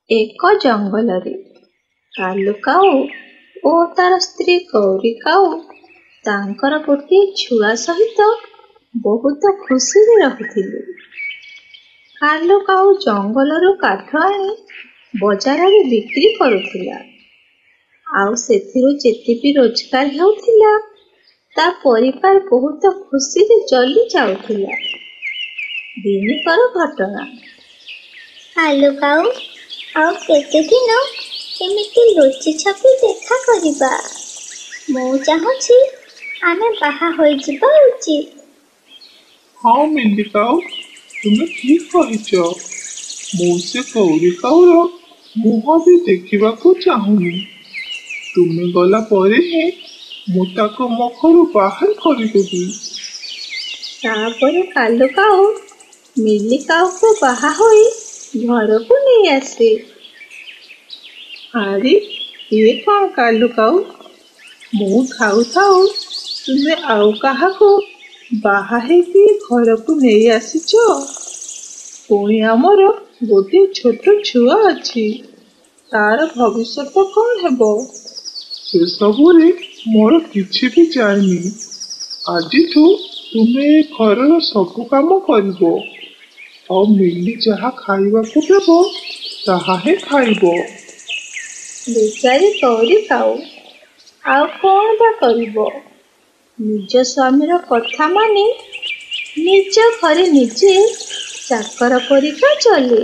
ଏକ ଜଙ୍ଗଲରେ କାଲୁ କାଉ ଓ ତାର ସ୍ତ୍ରୀ ଗୌରୀ କାଉ ତାଙ୍କର ଗୋଟିଏ ଛୁଆ ସହିତ ବହୁତ ଖୁସିରେ ରହୁଥିଲେ। କାଲୁ କାଉ ଜଙ୍ଗଲରୁ କାଠ ଆଣି ବଜାରରେ ବିକ୍ରି କରୁଥିଲା, ଆଉ ସେଥିରୁ ଯେତିକି ରୋଜଗାର ହେଉଥିଲା ତା ପରିବାର ବହୁତ ଖୁସିରେ ଚଳି ଯାଉଥିଲା। ଦିନକର ଘଟଣା। କାଲୁ କାଉ, ଆଉ କେତେ ଦିନ ଏମିତି ଲୁଚି ଛପି ଦେଖା କରିବା? ମୁଁ ଚାହୁଁଛି ଆମେ ବାହା ହୋଇଯିବା ଉଚିତ। ହଁ ମେଣ୍ଡି କାଉ, ତୁମେ ଠିକ କହିଛ। ମୁଁ ସେ ଗୌରୀ କାଉର ମୁହଁ ବି ଦେଖିବାକୁ ଚାହୁଁନି। ତୁମେ ଗଲା ପରେ ହିଁ ମୁଁ ତାକୁ ମୋ ଘରୁ ବାହାର କରିଦେବି। ତାପରେ କାଲୁ କାଉ ମିଲି କାଉକୁ ବାହା ହୋଇ ଘରକୁ ନେଇ ଆସେ। ଆରେ ଇଏ କଣ କାଲୁ କାଉ, ମୁଁ ଥାଉ ଥାଉ ତୁମେ ଆଉ କାହାକୁ ବାହା ହେଇକି ଘରକୁ ନେଇ ଆସିଛ? ପୁଣି ଆମର ଗୋଟିଏ ଛୋଟ ଛୁଆ ଅଛି, ତାର ଭବିଷ୍ୟତ କଣ ହେବ? ସେସବୁରେ ମୋର କିଛି ବି ଯାଏନି। ଆଜିଠୁ ତୁମେ ଏ ଘରର ସବୁ କାମ କରିବ, ଆଉ ମିଲି ଯାହା ଖାଇବାକୁ ଦେବ ତାହା ହିଁ ଖାଇବ। ବେଚାରୀ ଗୌରୀ କାଉ ଆଉ କଣ ବା କରିବ? ନିଜ ସ୍ୱାମୀର କଥା ମାନି ନିଜ ଘରେ ନିଜେ ଚାକର ପରିକା ଚଳେ।